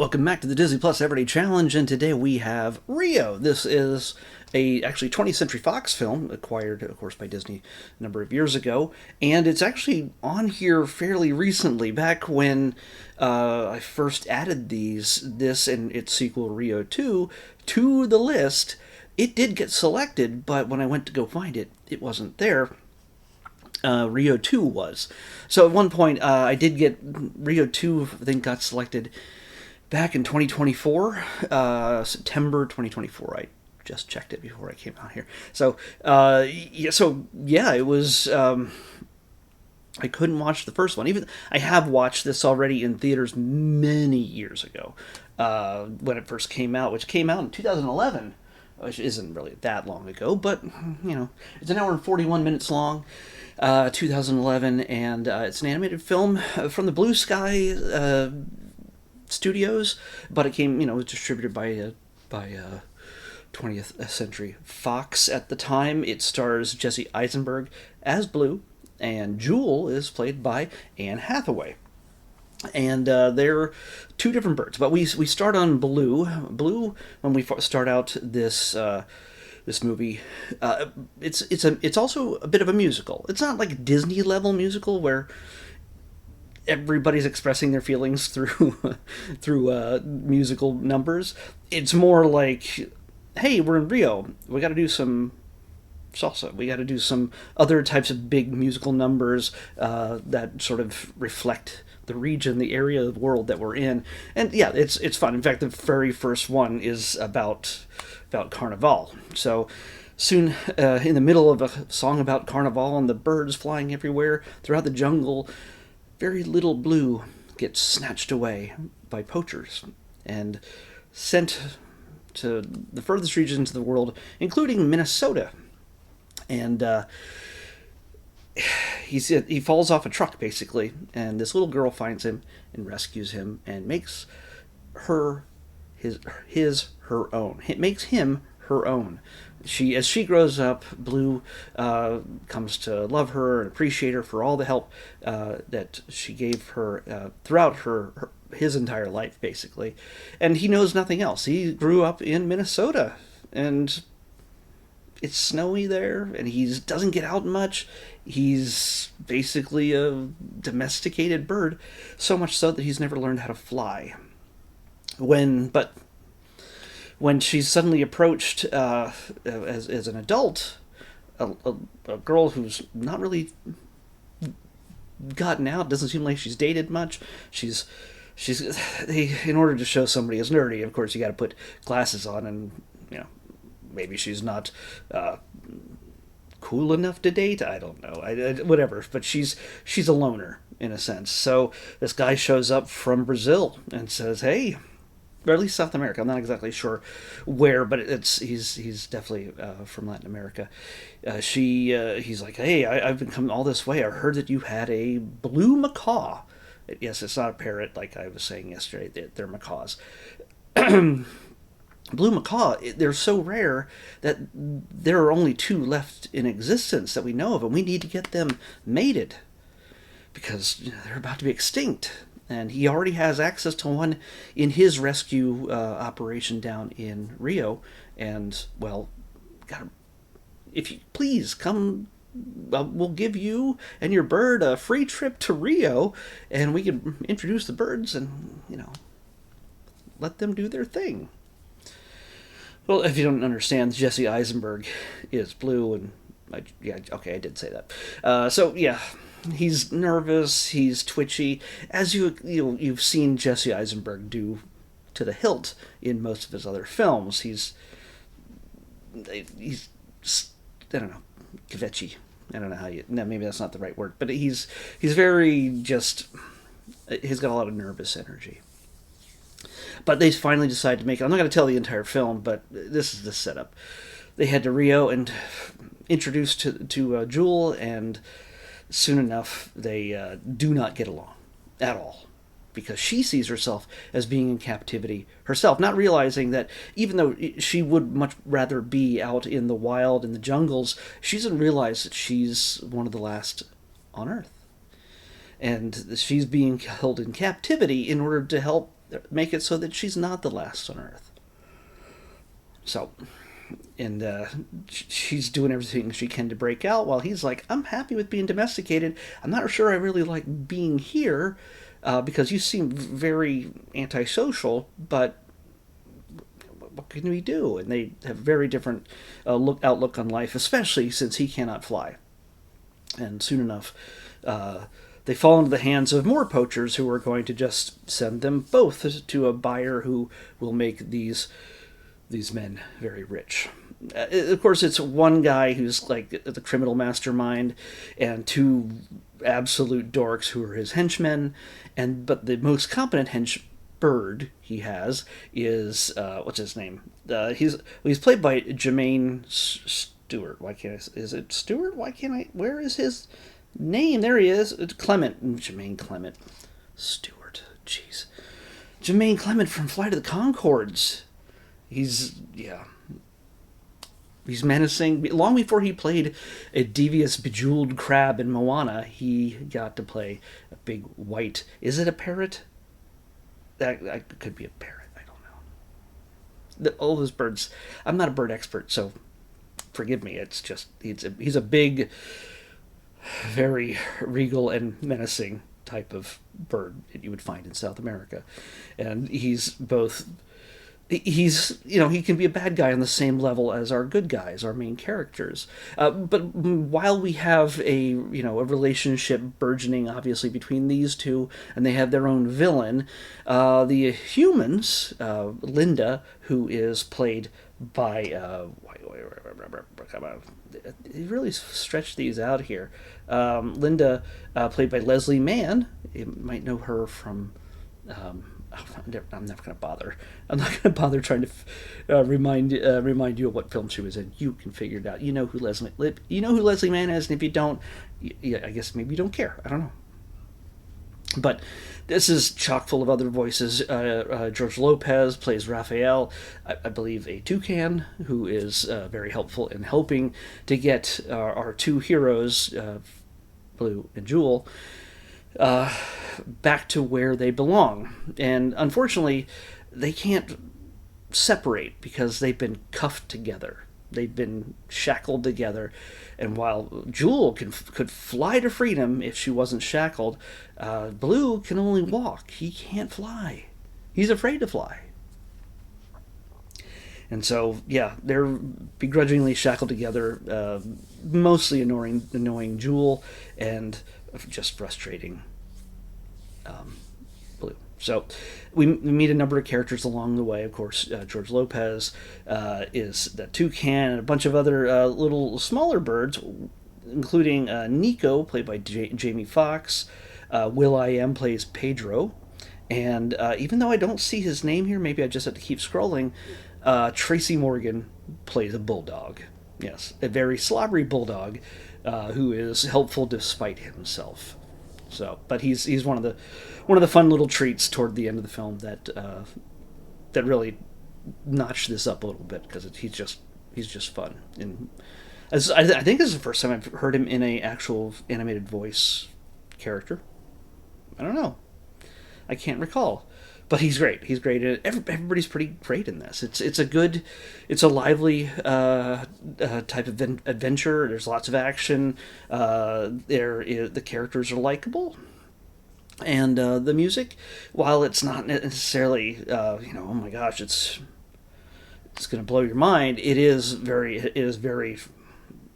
Welcome back to the Disney Plus Everyday Challenge, and today we have Rio. This is a actually 20th Century Fox film, acquired, of course, by Disney a number of years ago, and it's actually on here fairly recently, back when I first added this and its sequel, Rio 2, to the list. It did get selected, but when I went to go find it, it wasn't there. Rio 2 was. So at one point, I did get Rio 2, I think, got selected back in 2024, September 2024. I just checked it before I came out here. So, it was. I couldn't watch the first one. Even I have watched this already in theaters many years ago, when it first came out, which came out in 2011, which isn't really that long ago, but it's an hour and 41 minutes long. 2011, and it's an animated film from the Blue Sky Studios, but it came, was distributed by 20th Century Fox at the time. It stars Jesse Eisenberg as Blue, and Jewel is played by Anne Hathaway. And they're two different birds, but we start on Blue. Blue, when we start out this movie, it's also a bit of a musical. It's not like a Disney level musical where everybody's expressing their feelings through musical numbers. It's more like, hey, we're in Rio, we got to do some salsa, we got to do some other types of big musical numbers that sort of reflect the region, the area of the world that we're in. And yeah, it's fun. In fact, the very first one is about Carnival. So soon, in the middle of a song about Carnival and the birds flying everywhere throughout the jungle, very little Blue gets snatched away by poachers and sent to the furthest regions of the world, including Minnesota. And he falls off a truck, basically, and this little girl finds him and rescues him and makes her her own. It makes him her own. As she grows up, Blue comes to love her and appreciate her for all the help that she gave her throughout his entire life, basically. And he knows nothing else. He grew up in Minnesota, and it's snowy there, and he doesn't get out much. He's basically a domesticated bird, so much so that he's never learned how to fly. When she's suddenly approached as an adult, a girl who's not really gotten out, doesn't seem like she's dated much. She's in order to show somebody as nerdy, of course, you got to put glasses on, and maybe she's not cool enough to date. I don't know. Whatever. But she's a loner in a sense. So this guy shows up from Brazil and says, "Hey." Or at least South America. I'm not exactly sure where, but he's definitely from Latin America. He's like, "Hey, I've been coming all this way. I heard that you had a blue macaw." Yes, it's not a parrot like I was saying yesterday. They're macaws. Blue macaw, they're so rare that there are only two left in existence that we know of, and we need to get them mated because they're about to be extinct. And he already has access to one in his rescue operation down in Rio. And, well, if you please come, we'll give you and your bird a free trip to Rio, and we can introduce the birds and, let them do their thing. Well, if you don't understand, Jesse Eisenberg is Blue, and I did say that. He's nervous, he's twitchy, as you've seen Jesse Eisenberg do to the hilt in most of his other films. He's I don't know, kvetchy. I don't know how maybe that's not the right word, but he's very he's got a lot of nervous energy. But they finally decided to make it. I'm not going to tell the entire film, but this is the setup. They head to Rio and introduced to Jewel, and soon enough, they do not get along at all, because she sees herself as being in captivity herself, not realizing that even though she would much rather be out in the wild, in the jungles, she doesn't realize that she's one of the last on Earth. And she's being held in captivity in order to help make it so that she's not the last on Earth. So, and she's doing everything she can to break out, while he's like, I'm happy with being domesticated. I'm not sure I really like being here, because you seem very antisocial, but what can we do? And they have very different outlook on life, especially since he cannot fly. And soon enough, they fall into the hands of more poachers who are going to just send them both to a buyer who will make these men very rich. Of course, it's one guy who's like the criminal mastermind, and two absolute dorks who are his henchmen. But the most competent bird he has is what's his name? He's played by Jermaine Stewart. Why can't I? Is it Stewart? Why can't I? Where is his name? There he is. Clement. Jermaine Clement. Stewart. Jeez. Jermaine Clement from Flight of the Conchords. He's menacing. Long before he played a devious, bejeweled crab in Moana, he got to play a big white. Is it a parrot? That could be a parrot. I don't know. All those birds. I'm not a bird expert, so forgive me. It's just he's a big, very regal and menacing type of bird that you would find in South America, and he's both. He can be a bad guy on the same level as our good guys, our main characters. But while we have a relationship burgeoning, obviously, between these two, and they have their own villain, the humans, Linda, who is played by come on, they really stretched these out here. Linda, played by Leslie Mann. You might know her from. I'm never going to bother. I'm not going to bother trying to remind you of what film she was in. You can figure it out. You know who Leslie Mann is, and if you don't, I guess maybe you don't care. I don't know. But this is chock full of other voices. George Lopez plays Raphael, I believe a toucan, who is very helpful in helping to get our two heroes, Blue and Jewel, back to where they belong. And unfortunately, they can't separate because they've been cuffed together. They've been shackled together. And while Jewel could fly to freedom if she wasn't shackled, Blue can only walk. He can't fly. He's afraid to fly. And so, yeah, they're begrudgingly shackled together, mostly annoying Jewel, and just frustrating Blue. So we meet a number of characters along the way. Of course, George Lopez is the toucan, and a bunch of other little smaller birds, including Nico, played by Jamie Foxx. Will.i.am plays Pedro. And even though I don't see his name here, maybe I just have to keep scrolling, Tracy Morgan plays a bulldog. Yes, a very slobbery bulldog who is helpful despite himself. So, but he's one of the fun little treats toward the end of the film that really notched this up a little bit, because he's just fun. And I think this is the first time I've heard him in a actual animated voice character. I don't know. I can't recall. But he's great. He's great. Everybody's pretty great in this. It's a lively type of adventure. There's lots of action. The characters are likable, and the music, while it's not necessarily oh my gosh, it's going to blow your mind. It is very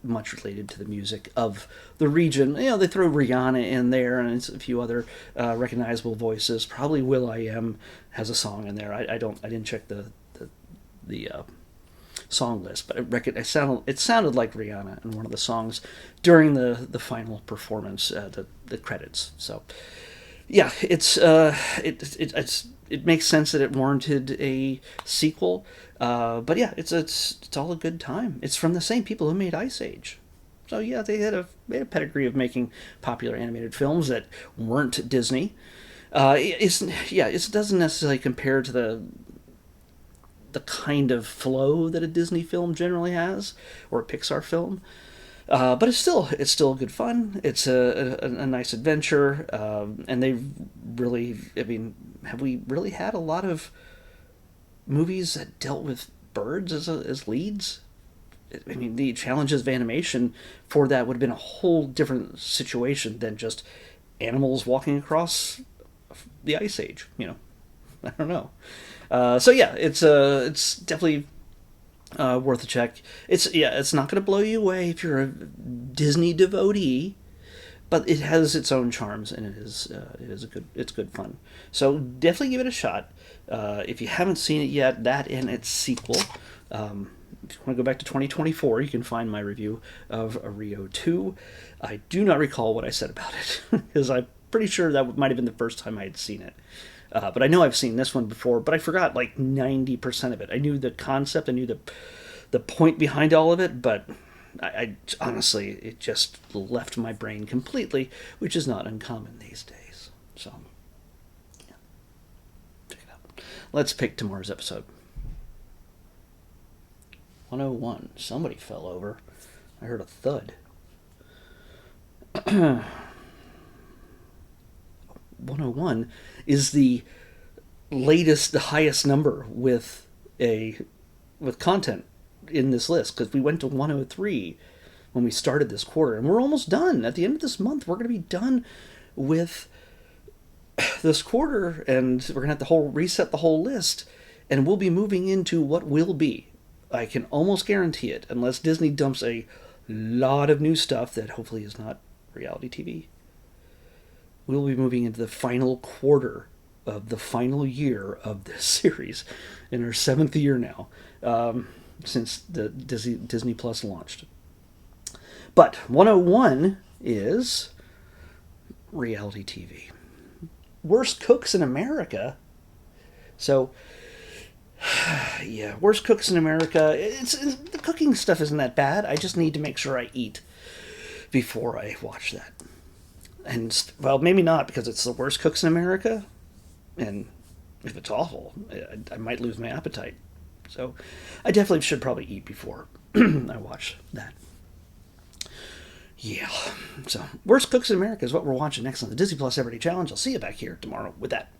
much related to the music of the region. They throw Rihanna in there, and it's a few other recognizable voices. Probably Will.i.am has a song in there. I didn't check the song list, but it sounded like Rihanna in one of the songs during the final performance, the credits. So yeah, it makes sense that it warranted a sequel. But yeah, it's all a good time. It's from the same people who made Ice Age. So yeah, they had a pedigree of making popular animated films that weren't Disney. It doesn't necessarily compare to the kind of flow that a Disney film generally has, or a Pixar film. But it's still good fun. It's a nice adventure, and they really, I mean, have we really had a lot of movies that dealt with birds as leads? I mean, the challenges of animation for that would have been a whole different situation than just animals walking across the ice age. I don't know. So yeah, it's definitely worth a check. It's not going to blow you away if you're a Disney devotee, but it has its own charms, and it's good fun. So definitely give it a shot. If you haven't seen it yet, that and its sequel. If you want to go back to 2024, you can find my review of Rio 2. I do not recall what I said about it, because I'm pretty sure that might have been the first time I had seen it. But I know I've seen this one before, but I forgot like 90% of it. I knew the concept, I knew the point behind all of it, but I honestly, it just left my brain completely, which is not uncommon these days. So, yeah, check it out. Let's pick tomorrow's episode. 101. Somebody fell over. I heard a thud. 101 is the highest number with content in this list, because we went to 103 when we started this quarter, and we're almost done. At the end of this month, we're going to be done with this quarter, and we're going to have to reset the whole list, and we'll be moving into what will be. I can almost guarantee it, unless Disney dumps a lot of new stuff that hopefully is not reality TV. We'll be moving into the final quarter of the final year of this series, in our 7th year now, since the Disney Plus launched. But 101 is reality TV. Worst cooks in America. So, yeah, worst cooks in America. The cooking stuff isn't that bad. I just need to make sure I eat before I watch that. And, well, maybe not, because it's the worst cooks in America. And if it's awful, I might lose my appetite. So I definitely should probably eat before I watch that. Yeah. So, worst cooks in America is what we're watching next on the Disney Plus Everyday Challenge. I'll see you back here tomorrow with that.